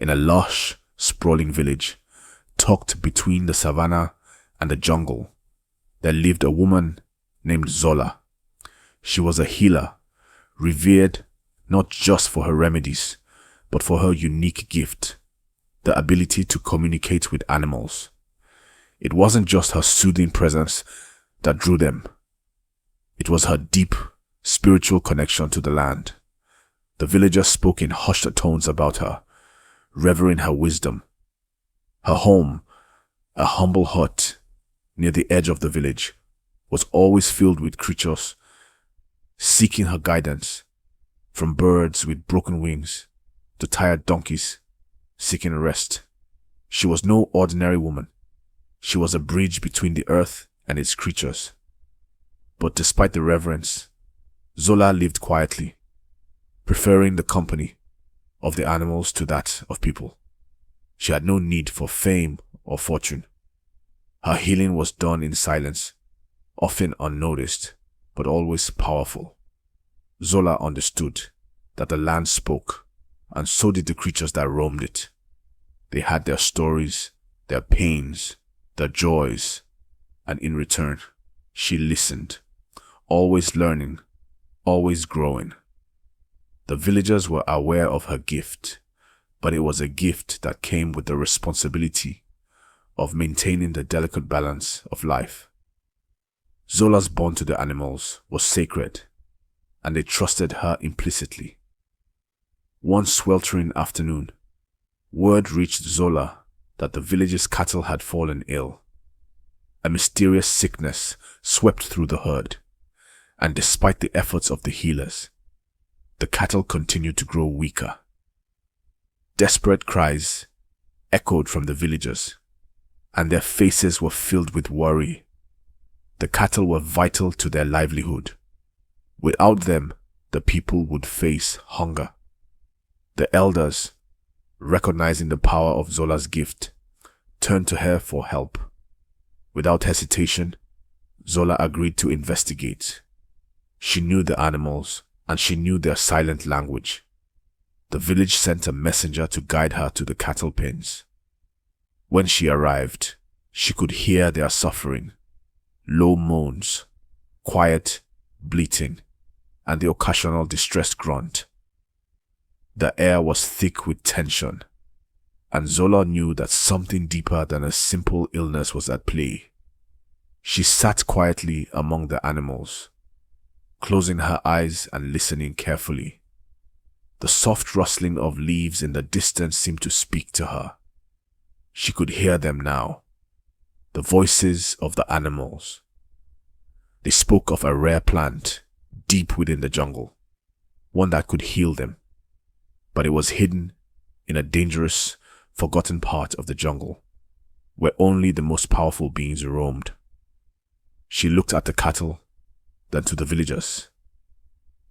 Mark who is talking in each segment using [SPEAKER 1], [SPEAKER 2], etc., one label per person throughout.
[SPEAKER 1] in a lush, sprawling village, tucked between the savannah and the jungle, there lived a woman named Zola. She was a healer, revered not just for her remedies, but for her unique gift, the ability to communicate with animals. It wasn't just her soothing presence that drew them. It was her deep, spiritual connection to the land. The villagers spoke in hushed tones about her, revering her wisdom. Her home, a humble hut near the edge of the village, was always filled with creatures seeking her guidance, from birds with broken wings to tired donkeys seeking rest. She was no ordinary woman. She was a bridge between the earth and its creatures. But despite the reverence, Zola lived quietly, preferring the company of the animals to that of people. She had no need for fame or fortune. Her healing was done in silence, often unnoticed, but always powerful. Zola understood that the land spoke, and so did the creatures that roamed it. They had their stories, their pains, their joys, and in return, she listened, always learning, always growing. The villagers were aware of her gift, but it was a gift that came with the responsibility of maintaining the delicate balance of life. Zola's bond to the animals was sacred, and they trusted her implicitly. One sweltering afternoon, word reached Zola that the village's cattle had fallen ill. A mysterious sickness swept through the herd, and despite the efforts of the healers, the cattle continued to grow weaker. Desperate cries echoed from the villagers, and their faces were filled with worry. The cattle were vital to their livelihood. Without them, the people would face hunger. The elders, recognizing the power of Zola's gift, turned to her for help. Without hesitation, Zola agreed to investigate. She knew the animals, and she knew their silent language. The village sent a messenger to guide her to the cattle pens. When she arrived, she could hear their suffering, low moans, quiet bleating, and the occasional distressed grunt. The air was thick with tension, and Zola knew that something deeper than a simple illness was at play. She sat quietly among the animals, closing her eyes and listening carefully. The soft rustling of leaves in the distance seemed to speak to her. She could hear them now, the voices of the animals. They spoke of a rare plant deep within the jungle, one that could heal them, but it was hidden in a dangerous, forgotten part of the jungle, where only the most powerful beings roamed. She looked at the cattle, then to the villagers.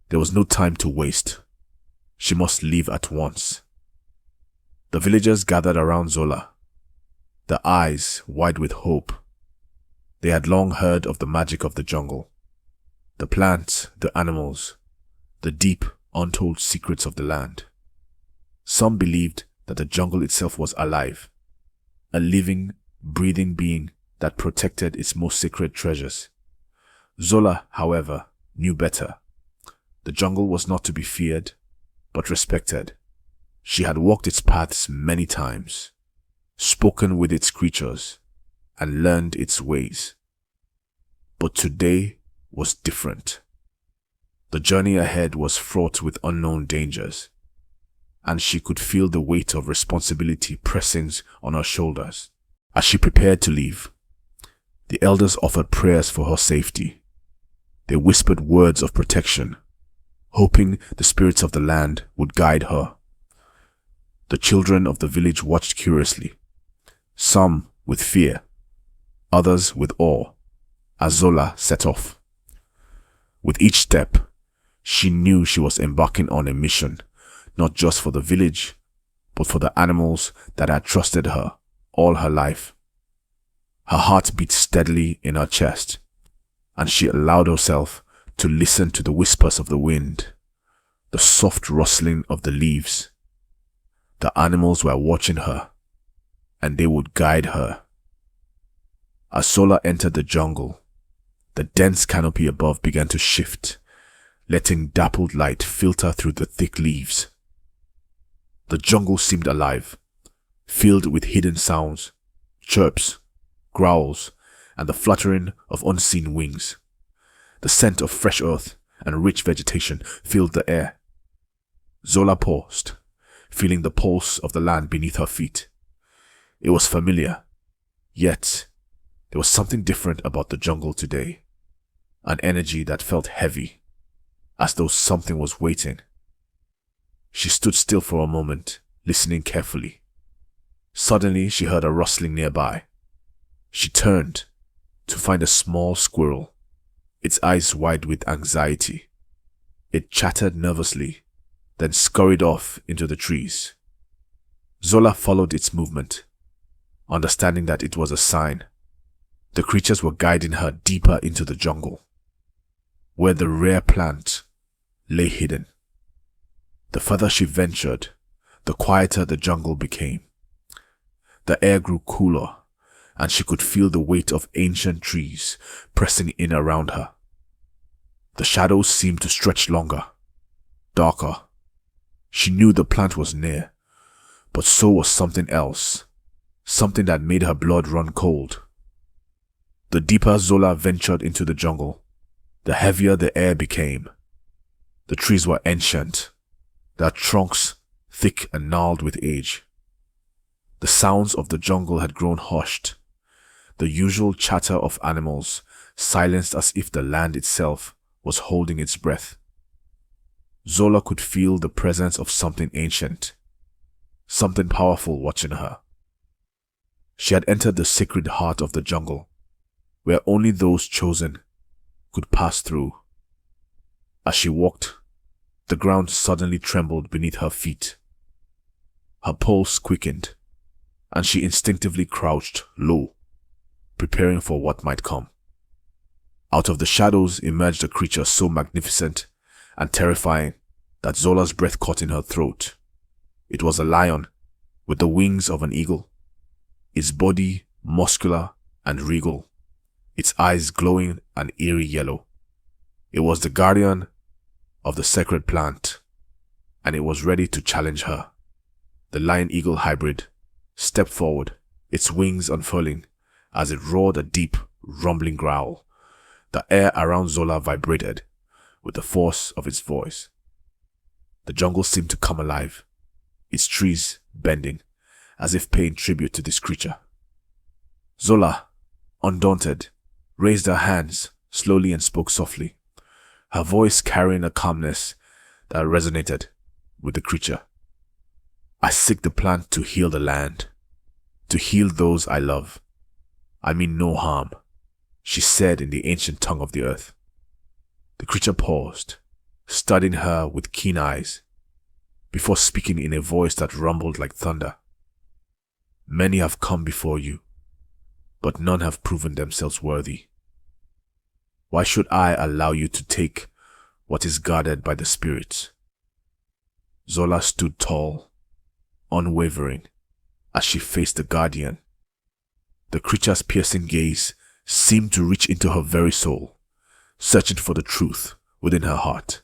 [SPEAKER 1] There was no time to waste. She must leave at once. The villagers gathered around Zola, their eyes wide with hope. They had long heard of the magic of the jungle, the plants, the animals, the deep, untold secrets of the land. Some believed that the jungle itself was alive, a living, breathing being that protected its most sacred treasures. Zola, however, knew better. The jungle was not to be feared, but respected. She had walked its paths many times, spoken with its creatures, and learned its ways. But today was different. The journey ahead was fraught with unknown dangers, and she could feel the weight of responsibility pressing on her shoulders. As she prepared to leave, the elders offered prayers for her safety. They whispered words of protection, hoping the spirits of the land would guide her. The children of the village watched curiously, some with fear, others with awe, as Zola set off. With each step, she knew she was embarking on a mission, not just for the village, but for the animals that had trusted her all her life. Her heart beat steadily in her chest, and she allowed herself to listen to the whispers of the wind, the soft rustling of the leaves, The animals were watching her, and they would guide her. As Zola entered the jungle, the dense canopy above began to shift, letting dappled light filter through the thick leaves. The jungle seemed alive, filled with hidden sounds, chirps, growls, and the fluttering of unseen wings. The scent of fresh earth and rich vegetation filled the air. Zola paused, feeling the pulse of the land beneath her feet. It was familiar, yet there was something different about the jungle today. An energy that felt heavy, as though something was waiting. She stood still for a moment, listening carefully. Suddenly, she heard a rustling nearby. She turned to find a small squirrel, its eyes wide with anxiety. It chattered nervously, then scurried off into the trees. Zola followed its movement, understanding that it was a sign. The creatures were guiding her deeper into the jungle, where the rare plant lay hidden. The further she ventured, the quieter the jungle became. The air grew cooler, and she could feel the weight of ancient trees pressing in around her. The shadows seemed to stretch longer, darker. She knew the plant was near, but so was something else, something that made her blood run cold. The deeper Zola ventured into the jungle, the heavier the air became. The trees were ancient, their trunks thick and gnarled with age. The sounds of the jungle had grown hushed, the usual chatter of animals silenced as if the land itself was holding its breath. Zola could feel the presence of something ancient, something powerful watching her. She had entered the sacred heart of the jungle, where only those chosen could pass through. As she walked, the ground suddenly trembled beneath her feet. Her pulse quickened, and she instinctively crouched low, preparing for what might come. Out of the shadows emerged a creature so magnificent and terrifying that Zola's breath caught in her throat. It was a lion with the wings of an eagle, its body muscular and regal, its eyes glowing an eerie yellow. It was the guardian of the sacred plant, and it was ready to challenge her. The lion-eagle hybrid stepped forward, its wings unfurling as it roared a deep, rumbling growl. The air around Zola vibrated with the force of its voice. The jungle seemed to come alive, its trees bending as if paying tribute to this creature. Zola, undaunted, raised her hands slowly and spoke softly, her voice carrying a calmness that resonated with the creature. I seek the plant to heal the land, to heal those I love. I mean no harm, she said in the ancient tongue of the earth. The creature paused, studying her with keen eyes, before speaking in a voice that rumbled like thunder. Many have come before you, but none have proven themselves worthy. Why should I allow you to take what is guarded by the spirits? Zola stood tall, unwavering, as she faced the guardian. The creature's piercing gaze seemed to reach into her very soul, searching for the truth within her heart.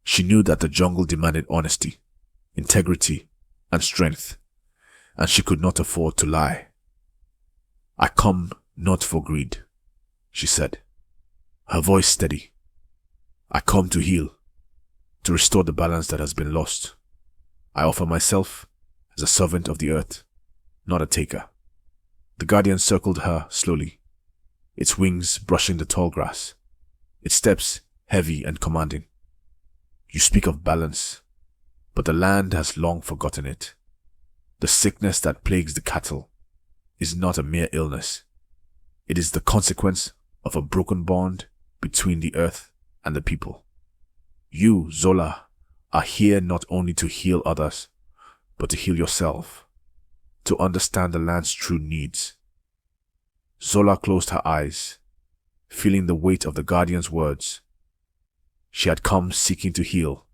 [SPEAKER 1] She knew that the jungle demanded honesty, integrity, and strength, and she could not afford to lie. I come not for greed, she said, her voice steady. I come to heal, to restore the balance that has been lost. I offer myself as a servant of the earth, not a taker. The guardian circled her slowly, its wings brushing the tall grass, its steps heavy and commanding. You speak of balance, but the land has long forgotten it. The sickness that plagues the cattle is not a mere illness. It is the consequence of a broken bond between the earth and the people. You, Zola, are here not only to heal others, but to heal yourself, to understand the land's true needs. Zola closed her eyes, feeling the weight of the guardian's words. She had come seeking to heal,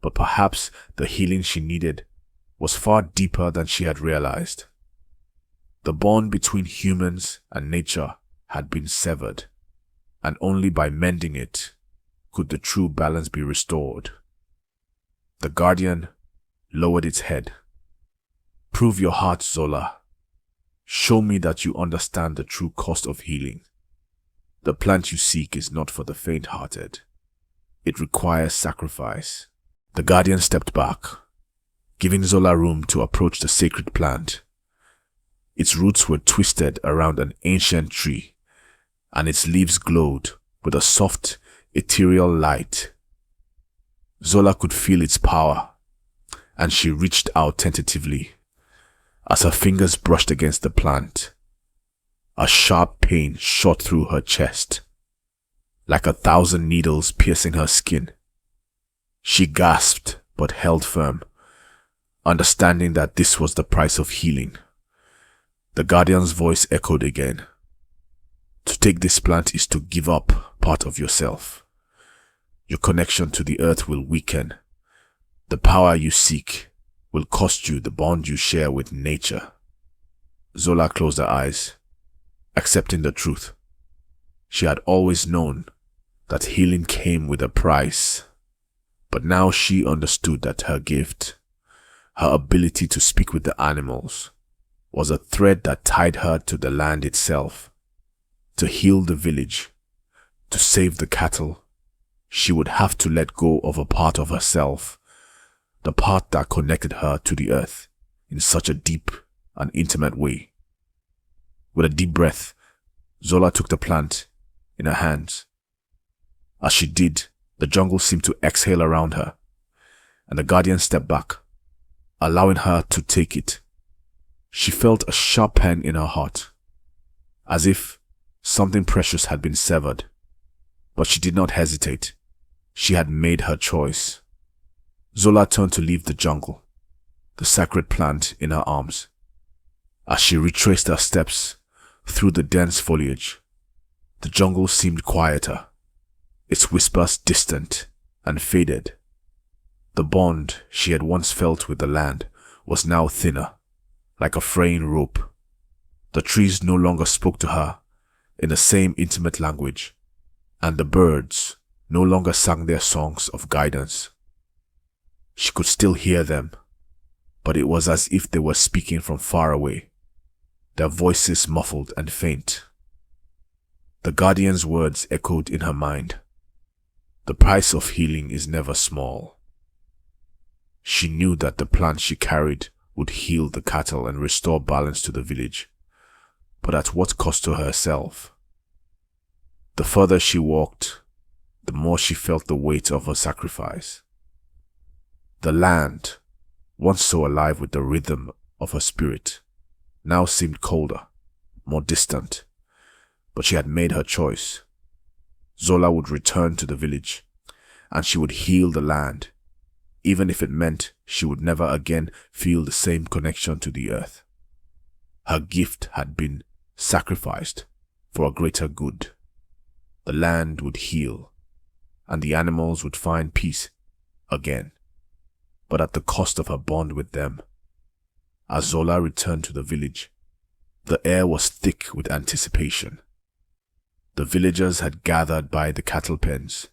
[SPEAKER 1] but perhaps the healing she needed was far deeper than she had realized. The bond between humans and nature had been severed, and only by mending it could the true balance be restored. The guardian lowered its head. "Prove your heart, Zola. Show me that you understand the true cost of healing. The plant you seek is not for the faint-hearted. It requires sacrifice." The guardian stepped back, giving Zola room to approach the sacred plant. Its roots were twisted around an ancient tree, and its leaves glowed with a soft, ethereal light. Zola could feel its power, and she reached out tentatively. As her fingers brushed against the plant, a sharp pain shot through her chest, like 1,000 needles piercing her skin. She gasped but held firm, understanding that this was the price of healing. The guardian's voice echoed again. "To take this plant is to give up part of yourself. Your connection to the earth will weaken. The power you seek will cost you the bond you share with nature." Zola closed her eyes, accepting the truth. She had always known that healing came with a price, but now she understood that her gift, her ability to speak with the animals, was a thread that tied her to the land itself. To heal the village, to save the cattle, she would have to let go of a part of herself, the part that connected her to the earth in such a deep and intimate way. With a deep breath, Zola took the plant in her hands. As she did, the jungle seemed to exhale around her, and the guardian stepped back, allowing her to take it. She felt a sharp pain in her heart, as if something precious had been severed. But she did not hesitate. She had made her choice. Zola turned to leave the jungle, the sacred plant in her arms. As she retraced her steps through the dense foliage, the jungle seemed quieter, its whispers distant and faded. The bond she had once felt with the land was now thinner, like a fraying rope. The trees no longer spoke to her in the same intimate language, and the birds no longer sang their songs of guidance. She could still hear them, but it was as if they were speaking from far away, their voices muffled and faint. The guardian's words echoed in her mind. The price of healing is never small. She knew that the plant she carried would heal the cattle and restore balance to the village, but at what cost to herself? The further she walked, the more she felt the weight of her sacrifice. The land, once so alive with the rhythm of her spirit, now seemed colder, more distant, but she had made her choice. Zola would return to the village, and she would heal the land, even if it meant she would never again feel the same connection to the earth. Her gift had been sacrificed for a greater good. The land would heal, and the animals would find peace again, but at the cost of her bond with them. As Zola returned to the village, the air was thick with anticipation. The villagers had gathered by the cattle pens,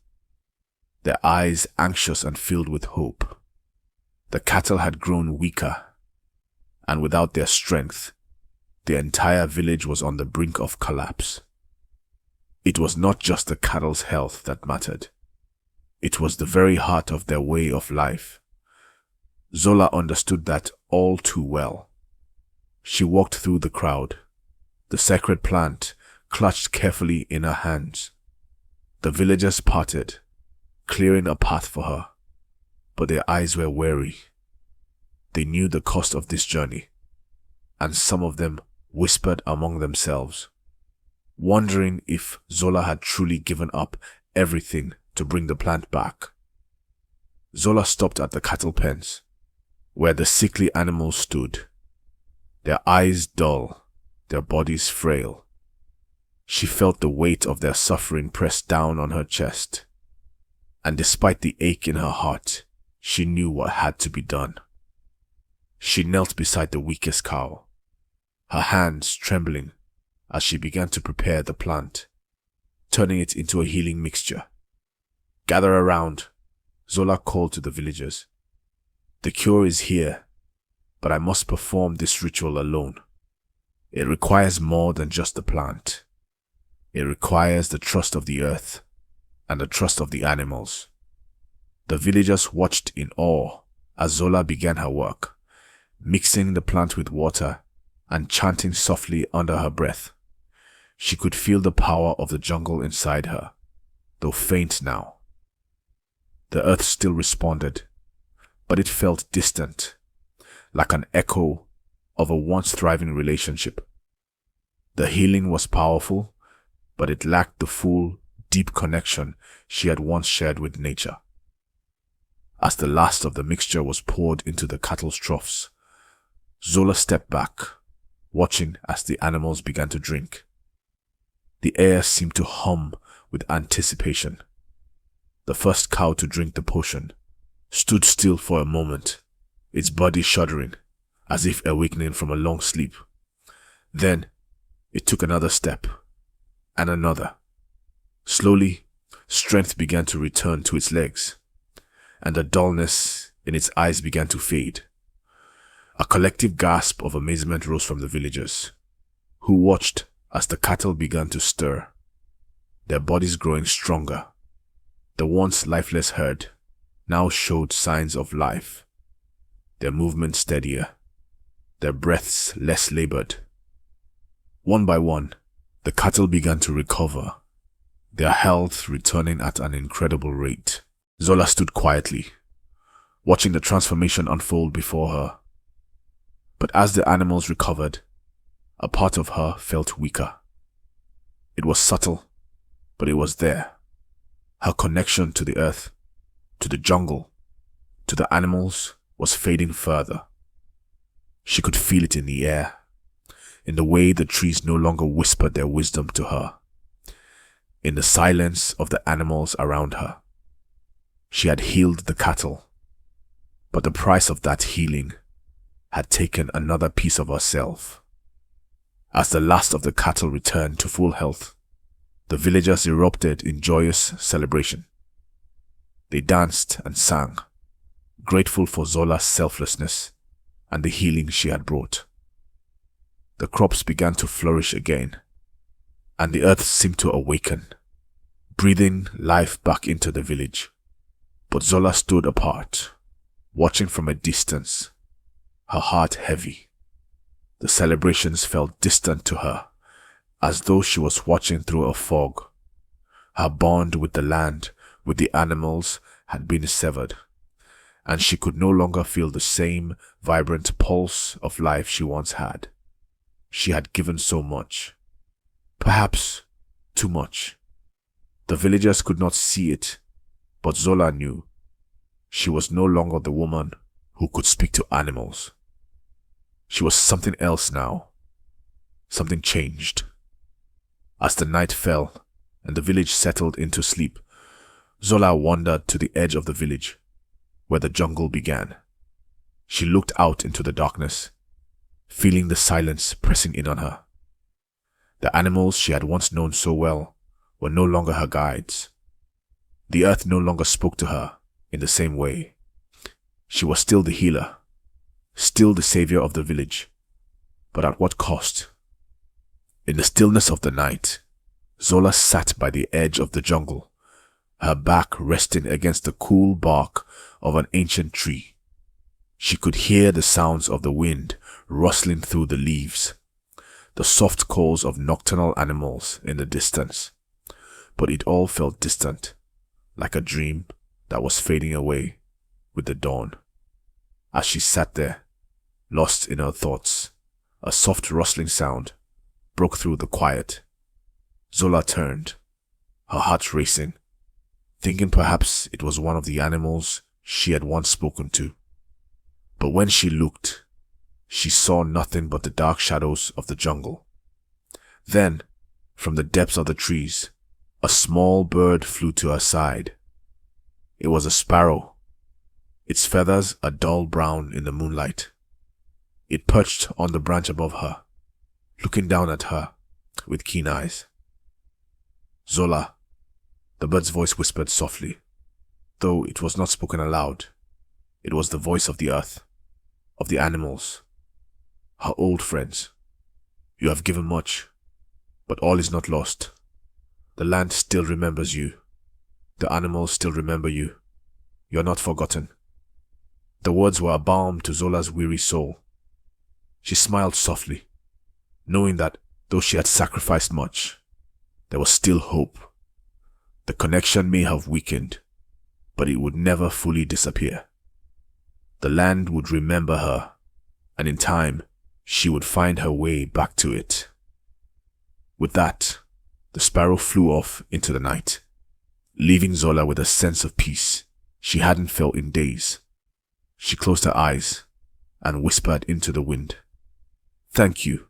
[SPEAKER 1] their eyes anxious and filled with hope. The cattle had grown weaker, and without their strength, the entire village was on the brink of collapse. It was not just the cattle's health that mattered. It was the very heart of their way of life. Zola understood that all too well. She walked through the crowd, the sacred plant clutched carefully in her hands. The villagers parted, clearing a path for her, but their eyes were weary. They knew the cost of this journey, and some of them whispered among themselves, wondering if Zola had truly given up everything to bring the plant back. Zola stopped at the cattle pens, where the sickly animals stood, their eyes dull, their bodies frail. She felt the weight of their suffering press down on her chest, and despite the ache in her heart, she knew what had to be done. She knelt beside the weakest cow, her hands trembling as she began to prepare the plant, turning it into a healing mixture. "Gather around," Zola called to the villagers. "The cure is here, but I must perform this ritual alone. It requires more than just the plant. It requires the trust of the earth and the trust of the animals." The villagers watched in awe as Zola began her work, mixing the plant with water and chanting softly under her breath. She could feel the power of the jungle inside her, though faint now. The earth still responded, but it felt distant, like an echo of a once thriving relationship. The healing was powerful, but it lacked the full, deep connection she had once shared with nature. As the last of the mixture was poured into the cattle's troughs, Zola stepped back, watching as the animals began to drink. The air seemed to hum with anticipation. The first cow to drink the potion stood still for a moment, its body shuddering, as if awakening from a long sleep. Then it took another step, and another. Slowly, strength began to return to its legs, and the dullness in its eyes began to fade. A collective gasp of amazement rose from the villagers, who watched as the cattle began to stir, their bodies growing stronger. The once lifeless herd now showed signs of life, their movements steadier, their breaths less labored. One by one, the cattle began to recover, their health returning at an incredible rate. Zola stood quietly, watching the transformation unfold before her. But as the animals recovered, a part of her felt weaker. It was subtle, but it was there. Her connection to the earth, to the jungle, to the animals was fading further. She could feel it in the air, in the way the trees no longer whispered their wisdom to her, in the silence of the animals around her. She had healed the cattle, but the price of that healing had taken another piece of herself. As the last of the cattle returned to full health, the villagers erupted in joyous celebration. They danced and sang, grateful for Zola's selflessness and the healing she had brought. The crops began to flourish again, and the earth seemed to awaken, breathing life back into the village. But Zola stood apart, watching from a distance, her heart heavy. The celebrations felt distant to her, as though she was watching through a fog. Her bond with the land, with the animals, had been severed, and she could no longer feel the same vibrant pulse of life she once had. She had given so much, perhaps too much. The villagers could not see it, but Zola knew. She was no longer the woman who could speak to animals. She was something else now. Something changed. As the night fell and the village settled into sleep, Zola wandered to the edge of the village, where the jungle began. She looked out into the darkness, feeling the silence pressing in on her. The animals she had once known so well were no longer her guides. The earth no longer spoke to her in the same way. She was still the healer, still the savior of the village, but at what cost? In the stillness of the night, Zola sat by the edge of the jungle, her back resting against the cool bark of an ancient tree. She could hear the sounds of the wind rustling through the leaves, the soft calls of nocturnal animals in the distance, but it all felt distant, like a dream that was fading away with the dawn. As she sat there, lost in her thoughts, a soft rustling sound broke through the quiet. Zola turned, her heart racing, thinking perhaps it was one of the animals she had once spoken to. But when she looked, she saw nothing but the dark shadows of the jungle. Then, from the depths of the trees, a small bird flew to her side. It was a sparrow, its feathers a dull brown in the moonlight. It perched on the branch above her, looking down at her with keen eyes. "Zola," the bird's voice whispered softly, though it was not spoken aloud. It was the voice of the earth, of the animals, her old friends. "You have given much, but all is not lost. The land still remembers you. The animals still remember you. You are not forgotten." The words were a balm to Zola's weary soul. She smiled softly, knowing that though she had sacrificed much, there was still hope. The connection may have weakened, but it would never fully disappear. The land would remember her, and in time, she would find her way back to it. With that, the sparrow flew off into the night, leaving Zola with a sense of peace she hadn't felt in days. She closed her eyes and whispered into the wind, "Thank you."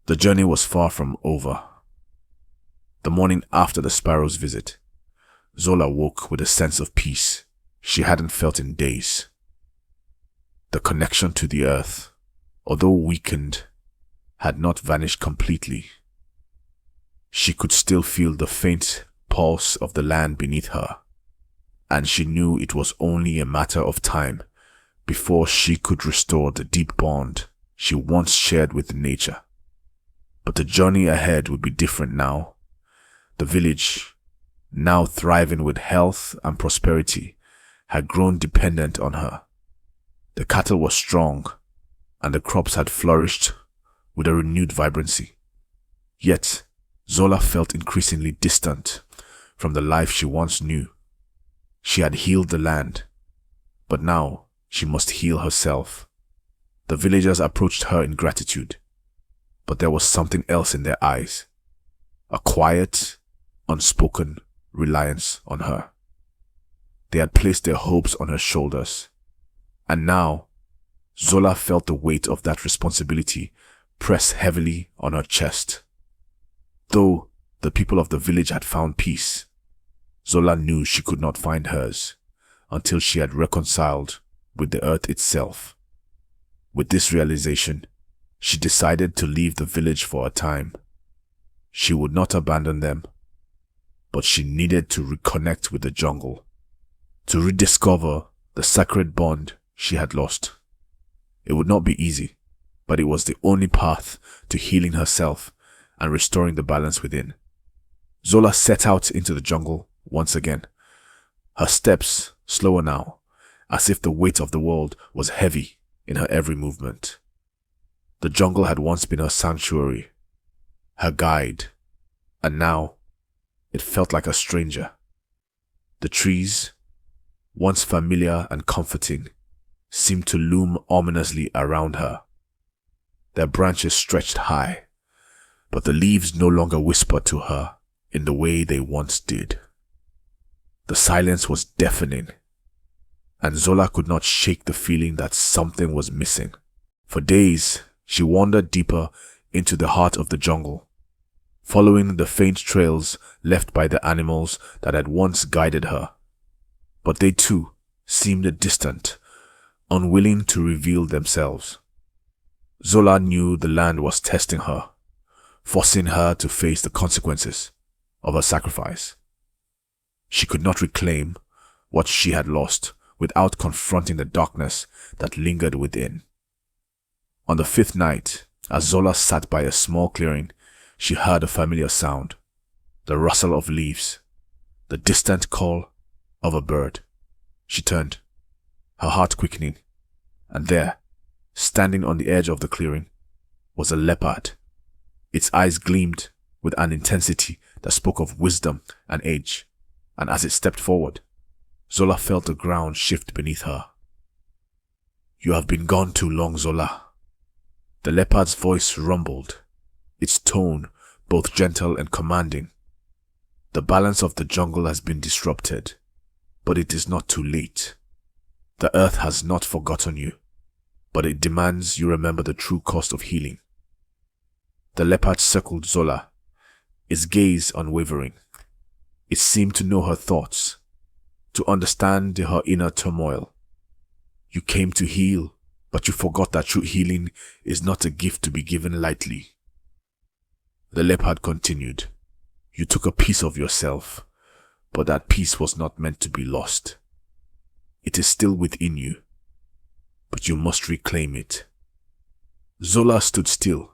[SPEAKER 1] The journey was far from over. The morning after the sparrow's visit, Zola woke with a sense of peace she hadn't felt in days. The connection to the earth, although weakened, had not vanished completely. She could still feel the faint pulse of the land beneath her, and she knew it was only a matter of time before she could restore the deep bond she once shared with nature. But the journey ahead would be different now. The village, now thriving with health and prosperity, had grown dependent on her. The cattle were strong, and the crops had flourished with a renewed vibrancy. Yet, Zola felt increasingly distant from the life she once knew. She had healed the land, but now she must heal herself. The villagers approached her in gratitude, but there was something else in their eyes, a quiet, unspoken reliance on her. They had placed their hopes on her shoulders, and now Zola felt the weight of that responsibility press heavily on her chest. Though the people of the village had found peace, Zola knew she could not find hers until she had reconciled with the earth itself. With this realization, she decided to leave the village for a time. She would not abandon them, but she needed to reconnect with the jungle, to rediscover the sacred bond she had lost. It would not be easy, but it was the only path to healing herself and restoring the balance within. Zola set out into the jungle once again, her steps slower now, as if the weight of the world was heavy in her every movement. The jungle had once been her sanctuary, her guide, and now it felt like a stranger. The trees, once familiar and comforting, seemed to loom ominously around her. Their branches stretched high, but the leaves no longer whispered to her in the way they once did. The silence was deafening, and Zola could not shake the feeling that something was missing. For days, she wandered deeper into the heart of the jungle, following the faint trails left by the animals that had once guided her. But they too seemed distant, unwilling to reveal themselves. Zola knew the land was testing her, forcing her to face the consequences of her sacrifice. She could not reclaim what she had lost without confronting the darkness that lingered within. On the fifth night, as Zola sat by a small clearing, she heard a familiar sound, the rustle of leaves, the distant call of a bird. She turned, her heart quickening, and there, standing on the edge of the clearing, was a leopard. Its eyes gleamed with an intensity that spoke of wisdom and age, and as it stepped forward, Zola felt the ground shift beneath her. "You have been gone too long, Zola." The leopard's voice rumbled, its tone both gentle and commanding. "The balance of the jungle has been disrupted, but it is not too late. The earth has not forgotten you, but it demands you remember the true cost of healing." The leopard circled Zola, its gaze unwavering. It seemed to know her thoughts, to understand her inner turmoil. "You came to heal, But you forgot that true healing is not a gift to be given lightly. The leopard continued, you took a piece of yourself, but that piece was not meant to be lost. It is still within you, but you must reclaim it. Zola stood still,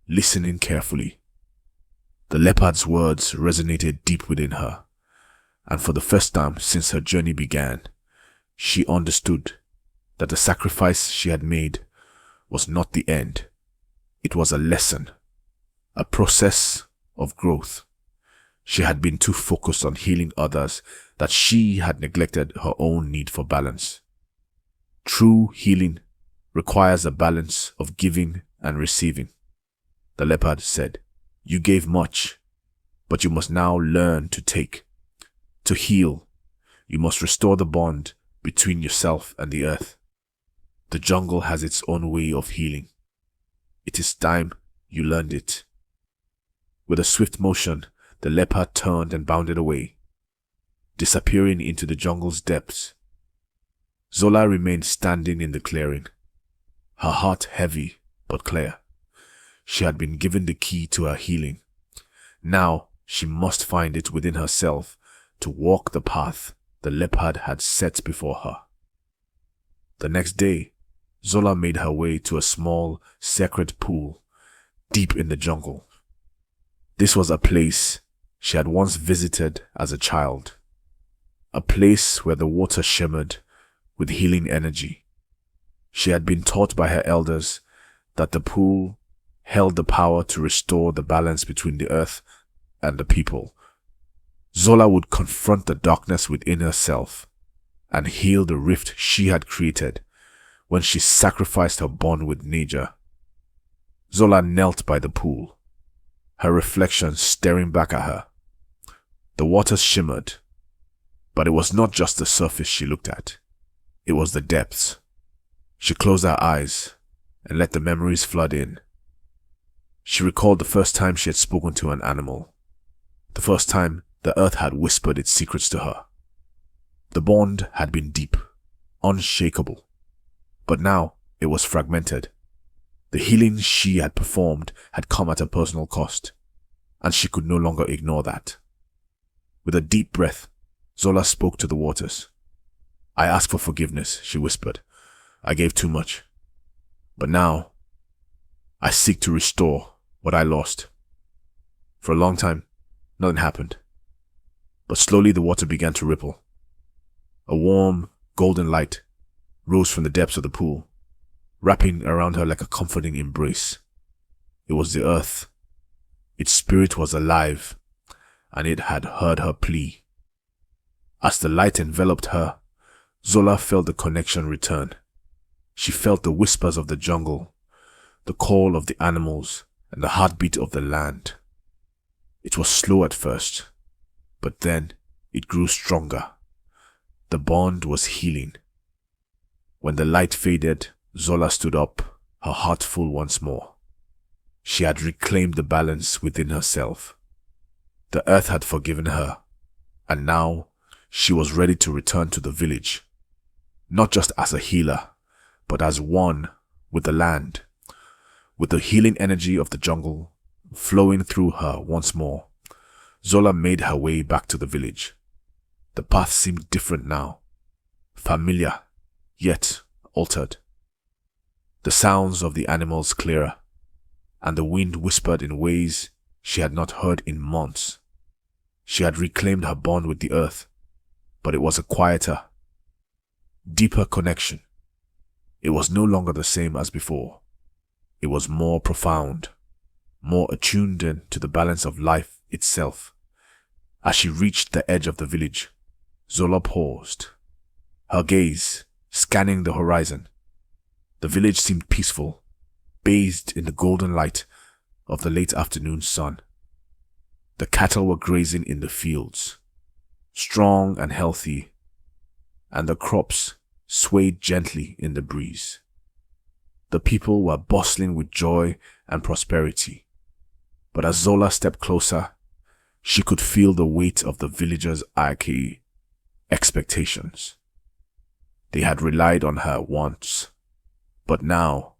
[SPEAKER 1] listening carefully. The leopard's words resonated deep within her, and for the first time since her journey began, she understood that the sacrifice she had made was not the end. It was a lesson, a process of growth. She had been too focused on healing others that she had neglected her own need for balance. True healing requires a balance of giving and receiving. The leopard said, you gave much, but you must now learn to take. To heal, you must restore the bond between yourself and the earth. The jungle has its own way of healing. It is time you learned it. With a swift motion, the leopard turned and bounded away, disappearing into the jungle's depths. Zola remained standing in the clearing, her heart heavy but clear. She had been given the key to her healing. Now she must find it within herself to walk the path the leopard had set before her. The next day, Zola made her way to a small, sacred pool deep in the jungle. This was a place she had once visited as a child, a place where the water shimmered with healing energy. She had been taught by her elders that the pool held the power to restore the balance between the earth and the people. Zola would confront the darkness within herself and heal the rift she had created when she sacrificed her bond with nature. Zola knelt by the pool, her reflection staring back at her. The water shimmered, but it was not just the surface she looked at. It was the depths. She closed her eyes and let the memories flood in. She recalled the first time she had spoken to an animal, the first time the earth had whispered its secrets to her. The bond had been deep, unshakable, but now it was fragmented. The healing she had performed had come at a personal cost, and she could no longer ignore that. With a deep breath, Zola spoke to the waters. I ask for forgiveness, she whispered. I gave too much. But now, I seek to restore what I lost. For a long time, nothing happened. But slowly the water began to ripple. A warm, golden light rose from the depths of the pool, wrapping around her like a comforting embrace. It was the earth. Its spirit was alive, and it had heard her plea. As the light enveloped her, Zola felt the connection return. She felt the whispers of the jungle, the call of the animals, and the heartbeat of the land. It was slow at first, but then it grew stronger. The bond was healing. When the light faded, Zola stood up, her heart full once more. She had reclaimed the balance within herself. The earth had forgiven her, and now she was ready to return to the village, not just as a healer, but as one with the land. With the healing energy of the jungle flowing through her once more, Zola made her way back to the village. The path seemed different now, familiar, yet altered. The sounds of the animals clearer, and the wind whispered in ways she had not heard in months. She had reclaimed her bond with the earth, but it was a quieter, deeper connection. It was no longer the same as before. It was more profound, more attuned in to the balance of life itself. As she reached the edge of the village, Zola paused, her gaze scanning the horizon. The village seemed peaceful, bathed in the golden light of the late afternoon sun. The cattle were grazing in the fields, strong and healthy, and the crops swayed gently in the breeze. The people were bustling with joy and prosperity. But as Zola stepped closer, she could feel the weight of the villagers' archaic expectations. They had relied on her once, But now,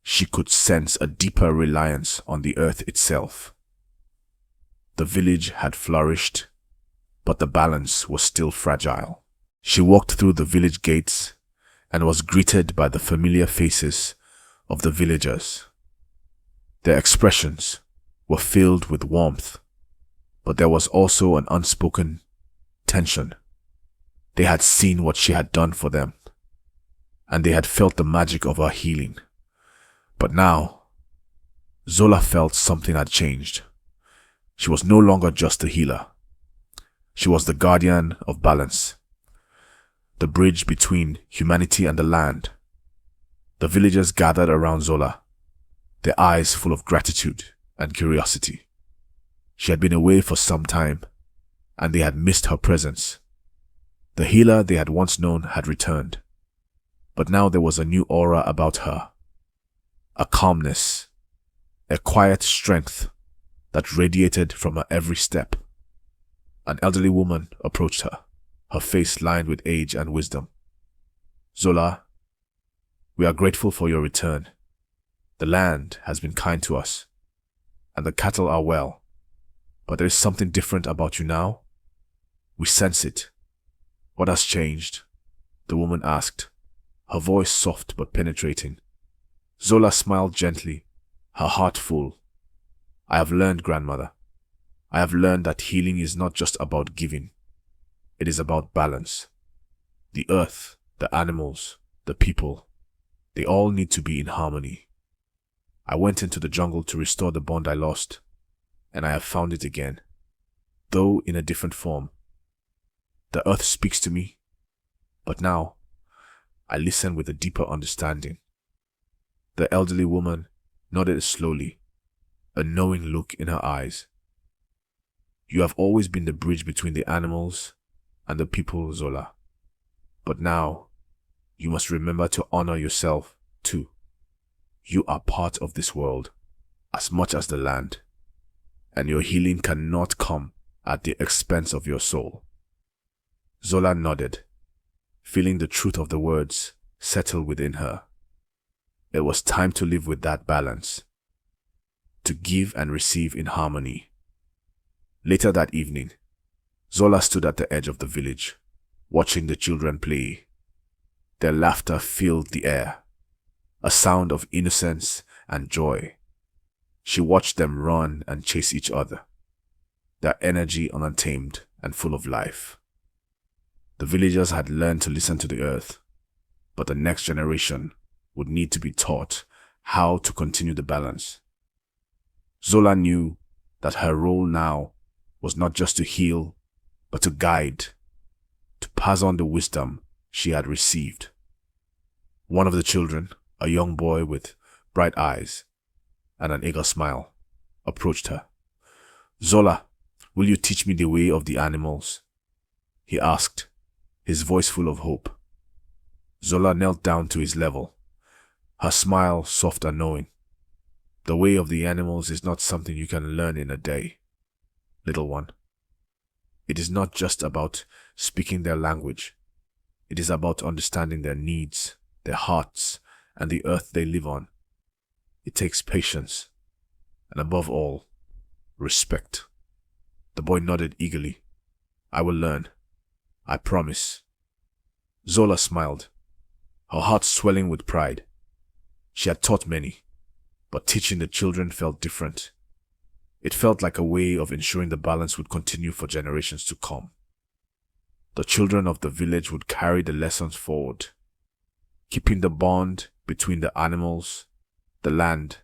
[SPEAKER 1] she could sense a deeper reliance on the earth itself. The village had flourished, but the balance was still fragile. She walked through the village gates and was greeted by the familiar faces of the villagers. Their expressions were filled with warmth, but there was also an unspoken tension. They had seen what she had done for them, and they had felt the magic of her healing. But now, Zola felt something had changed. She was no longer just a healer. She was the guardian of balance, the bridge between humanity and the land. The villagers gathered around Zola, their eyes full of gratitude and curiosity. She had been away for some time, and they had missed her presence. The healer they had once known had returned, but now there was a new aura about her, a calmness, a quiet strength that radiated from her every step. An elderly woman approached her, her face lined with age and wisdom. "Zola, we are grateful for your return. The land has been kind to us, and the cattle are well. But there is something different about you now. We sense it." "What has changed?" the woman asked, her voice soft but penetrating. Zola smiled gently, her heart full. "I have learned, grandmother. I have learned that healing is not just about giving. It is about balance. The earth, the animals, the people, they all need to be in harmony. I went into the jungle to restore the bond I lost, and I have found it again, though in a different form. The earth speaks to me, but now I listen with a deeper understanding." The elderly woman nodded slowly, a knowing look in her eyes. "You have always been the bridge between the animals and the people, Zola. But now, you must remember to honor yourself, too. You are part of this world, as much as the land, and your healing cannot come at the expense of your soul." Zola nodded, feeling the truth of the words settle within her. It was time to live with that balance, to give and receive in harmony. Later that evening, Zola stood at the edge of the village, watching the children play. Their laughter filled the air, a sound of innocence and joy. She watched them run and chase each other, their energy untamed and full of life. The villagers had learned to listen to the earth, but the next generation would need to be taught how to continue the balance. Zola knew that her role now was not just to heal, but to guide, to pass on the wisdom she had received. One of the children, a young boy with bright eyes and an eager smile, approached her. "Zola, will you teach me the way of the animals?" he asked, his voice full of hope. Zola knelt down to his level, her smile soft and knowing. "The way of the animals is not something you can learn in a day, little one. It is not just about speaking their language. It is about understanding their needs, their hearts, and the earth they live on. It takes patience, and above all, respect." The boy nodded eagerly. "I will learn. I promise." Zola smiled, her heart swelling with pride. She had taught many, but teaching the children felt different. It felt like a way of ensuring the balance would continue for generations to come. The children of the village would carry the lessons forward, keeping the bond between the animals, the land,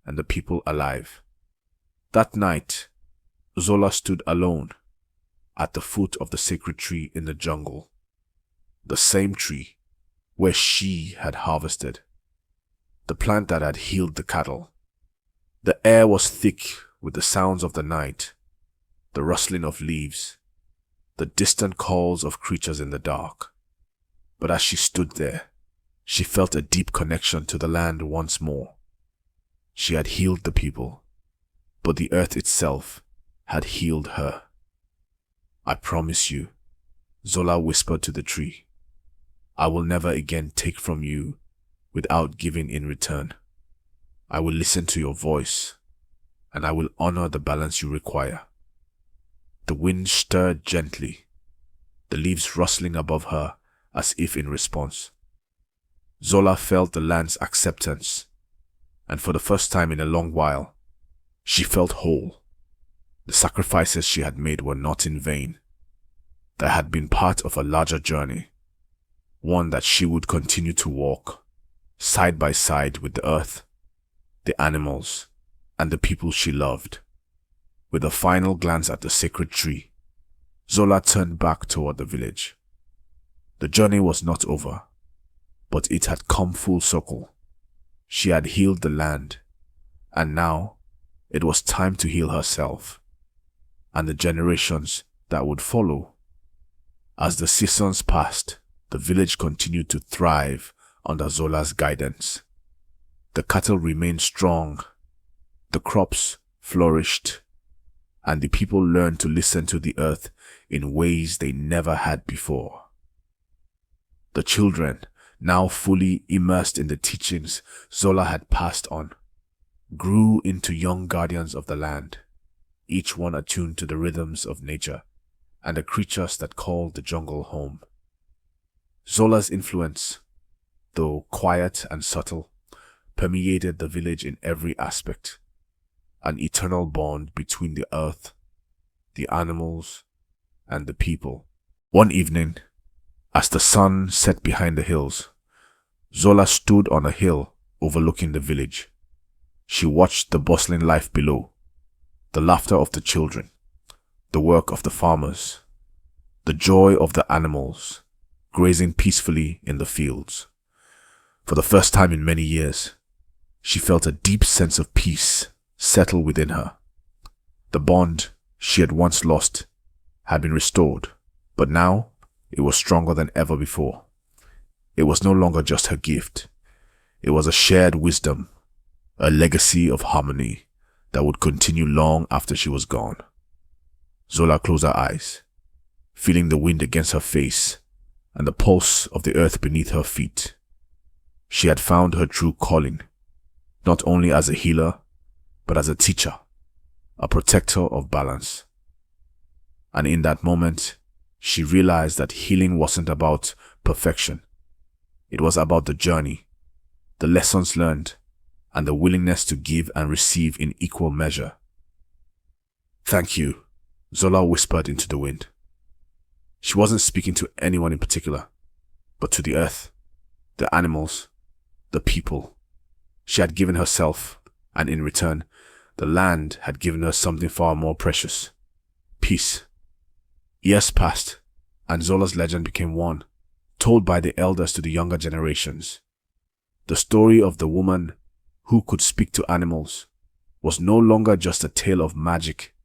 [SPEAKER 1] and the people alive. That night, Zola stood alone at the foot of the sacred tree in the jungle, the same tree where she had harvested, the plant that had healed the cattle. The air was thick with the sounds of the night, the rustling of leaves, the distant calls of creatures in the dark. But as she stood there, she felt a deep connection to the land once more. She had healed the people, but the earth itself had healed her. "I promise you," Zola whispered to the tree, "I will never again take from you without giving in return. I will listen to your voice, and I will honor the balance you require. The wind stirred gently, the leaves rustling above her as if in response. Zola felt the land's acceptance, and for the first time in a long while, she felt whole. The sacrifices she had made were not in vain. They had been part of a larger journey, one that she would continue to walk, side by side with the earth, the animals, and the people she loved. With a final glance at the sacred tree, Zola turned back toward the village. The journey was not over, but it had come full circle. She had healed the land, and now it was time to heal herself and the generations that would follow. As the seasons passed, the village continued to thrive under Zola's guidance. The cattle remained strong, the crops flourished, and the people learned to listen to the earth in ways they never had before. The children, now fully immersed in the teachings Zola had passed on, grew into young guardians of the land, each one attuned to the rhythms of nature and the creatures that called the jungle home. Zola's influence, though quiet and subtle, permeated the village in every aspect, an eternal bond between the earth, the animals, and the people. One evening, as the sun set behind the hills, Zola stood on a hill overlooking the village. She watched the bustling life below, the laughter of the children, the work of the farmers, the joy of the animals, grazing peacefully in the fields. For the first time in many years, she felt a deep sense of peace settle within her. The bond she had once lost had been restored, but now it was stronger than ever before. It was no longer just her gift. It was a shared wisdom, a legacy of harmony that would continue long after she was gone. Zola closed her eyes, feeling the wind against her face and the pulse of the earth beneath her feet. She had found her true calling, not only as a healer, but as a teacher, a protector of balance. And in that moment, she realized that healing wasn't about perfection. It was about the journey, the lessons learned, and the willingness to give and receive in equal measure. "Thank you," Zola whispered into the wind. She wasn't speaking to anyone in particular, but to the earth, the animals, the people. She had given herself, and in return, the land had given her something far more precious: peace. Years passed, and Zola's legend became one, told by the elders to the younger generations. The story of the woman who could speak to animals was no longer just a tale of magic.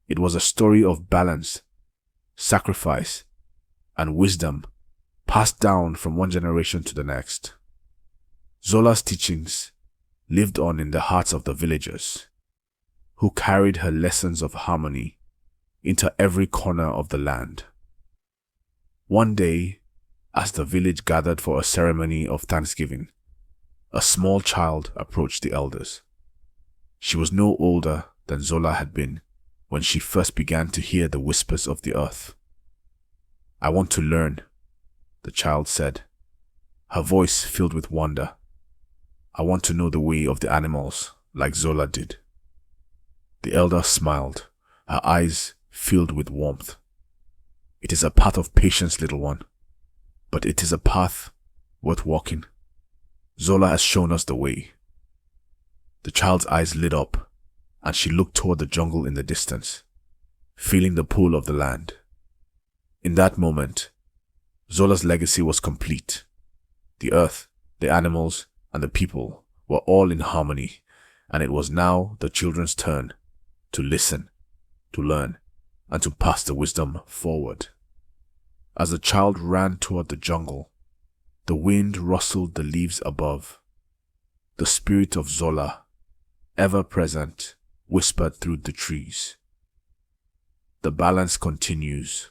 [SPEAKER 1] It was a story of balance, sacrifice, and wisdom passed down from one generation to the next. Zola's teachings lived on in the hearts of the villagers, who carried her lessons of harmony into every corner of the land. One day, as the village gathered for a ceremony of thanksgiving, a small child approached the elders. She was no older than Zola had been when she first began to hear the whispers of the earth. "I want to learn," the child said, her voice filled with wonder. "I want to know the way of the animals like Zola did." The elder smiled, her eyes filled with warmth. "It is a path of patience, little one, but it is a path worth walking. Zola has shown us the way." The child's eyes lit up, and she looked toward the jungle in the distance, feeling the pull of the land. In that moment, Zola's legacy was complete. The earth, the animals, and the people were all in harmony, and it was now the children's turn to listen, to learn, and to pass the wisdom forward. As the child ran toward the jungle, the wind rustled the leaves above. The spirit of Zola, ever present, whispered through the trees. The balance continues.